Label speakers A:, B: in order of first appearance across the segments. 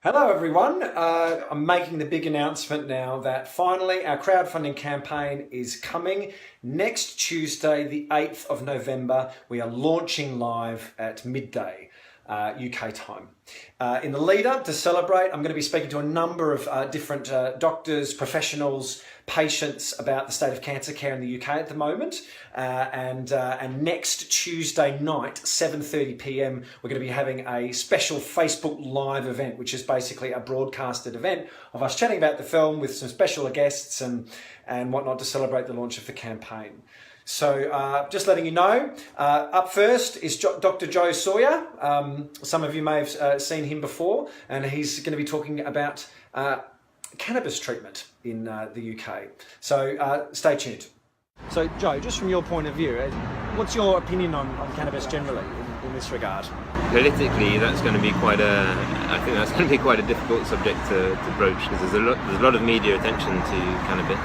A: Hello everyone, I'm making the big announcement now that finally our crowdfunding campaign is coming. Next Tuesday, the 8th of November, we are launching live at midday. UK time. In the lead up to celebrate, I'm going to be speaking to a number of different doctors, professionals, patients about the state of cancer care in the UK at the moment. And next Tuesday night, 7:30 p.m, we're going to be having a special Facebook Live event, which is basically a broadcasted event of us chatting about the film with some special guests and whatnot to celebrate the launch of the campaign. So just letting you know, up first is Dr. Joe Sawyer. Some of you may have seen him before, and he's going to be talking about cannabis treatment in the UK. So stay tuned. So Joe, just from your point of view, what's your opinion on cannabis generally in this regard?
B: Politically, that's going to be quite a difficult subject to broach, because there's a lot of media attention to cannabis.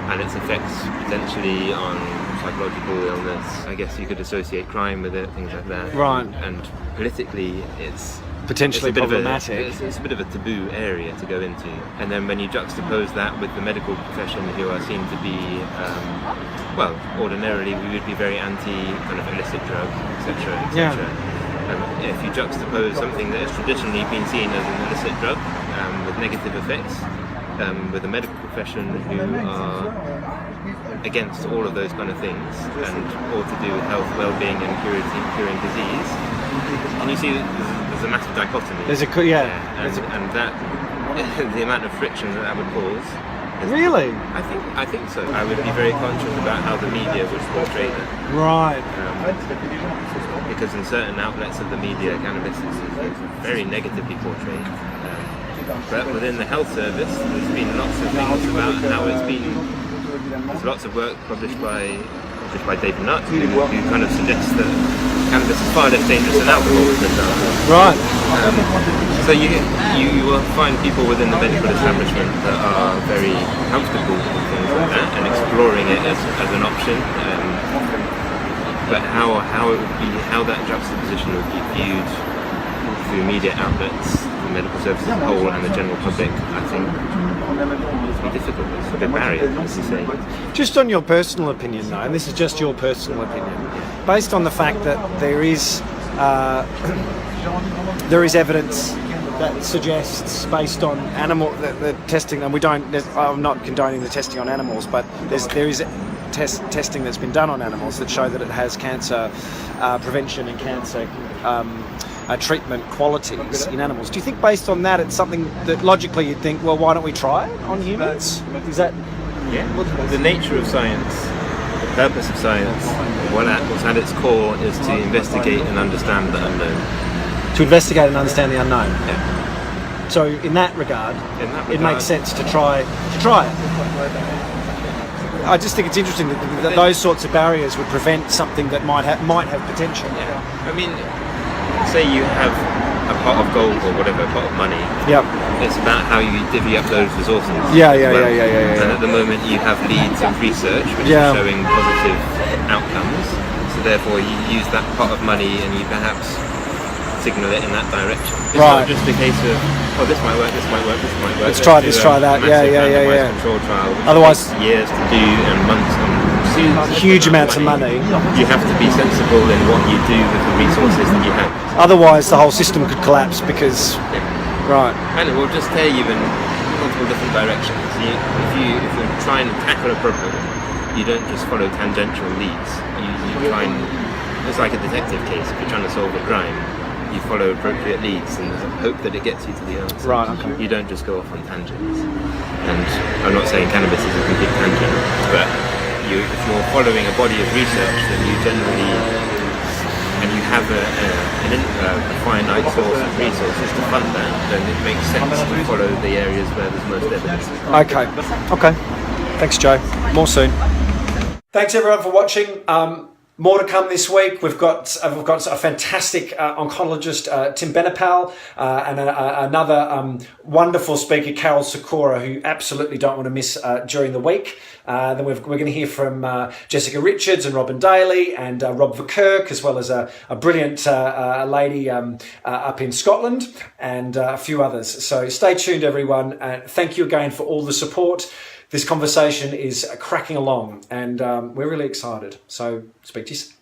B: And its effects potentially on psychological illness. I guess you could associate crime with it, things like that.
A: Right.
B: And politically, it's
A: potentially problematic.
B: It's a bit of a taboo area to go into. And then when you juxtapose that with the medical profession, who are seen to be, ordinarily we would be very anti kind of illicit drugs, etc., etc. Yeah. If you juxtapose something that has traditionally been seen as an illicit drug with negative effects, with the medical profession who are against all of those kind of things and all to do with health, well-being and curing disease, and you see there's a massive dichotomy.
A: And
B: that the amount of friction that would cause.
A: Really?
B: I think so. I would be very conscious about how the media would portray that.
A: Right.
B: Because in certain outlets of the media, cannabis is very negatively portrayed. But within the health service, there's been lots of things about how it's been. There's lots of work published by David Nutt, who kind of suggests that cannabis is far less dangerous than alcohol, for example.
A: Right.
B: So you will find people within the medical establishment that are very comfortable with things like that and exploring it as an option. But how that juxtaposition would be viewed through media outlets, the medical services as a whole, and the general public, I think it's be difficult. It's a big barrier, as you say.
A: Just on your personal opinion, though, and this is just your personal opinion, based on the fact that there is evidence that suggests, based on the testing, and I'm not condoning the testing on animals, but there is testing that's been done on animals that show that it has cancer prevention and cancer treatment qualities in animals. Do you think based on that it's something that logically you'd think, well, why don't we try it on humans? Is that...
B: Yeah, well, the nature of science, the purpose of science, what's at its core is to investigate and understand the unknown.
A: To investigate and understand the unknown?
B: Yeah.
A: So in that regard, it makes sense to try it. I just think it's interesting that those sorts of barriers would prevent something that might have potential.
B: Yeah. I mean, say you have a pot of gold or whatever, a pot of money.
A: Yep.
B: It's about how you divvy up those resources.
A: Yeah.
B: And at the moment you have leads of research which are showing positive outcomes. So therefore you use that pot of money and you perhaps signal it in that direction. It's not just a case of, this might work, this might work, this might work.
A: Let's try that. Yeah.
B: Control trial,
A: otherwise
B: years to do and months and
A: huge amounts of money.
B: You have to be sensible in what you do with the resources that you have.
A: Otherwise the whole system could collapse because... Right.
B: And it will just tear you in multiple different directions. If you're trying to tackle a problem, you don't just follow tangential leads. You try and... It's like a detective case. If you're trying to solve a crime, you follow appropriate leads and hope that it gets you to the answer.
A: Right, okay.
B: You don't just go off on tangents. And I'm not saying cannabis is a complete tangent, but if you're following a body of research that you generally, and you have a finite source of resources to fund that, then it makes sense to follow the areas where there's most evidence.
A: Okay. Thanks, Joe. More soon. Thanks everyone for watching. More to come this week. We've got a fantastic oncologist, Tim Benapal, and another wonderful speaker, Carol Sikora, who absolutely don't want to miss during the week. Then we're going to hear from Jessica Richards and Robin Daly and Rob Verkerk, as well as a brilliant lady up in Scotland and a few others. So stay tuned, everyone. Thank you again for all the support. This conversation is cracking along and we're really excited. So speak to you soon.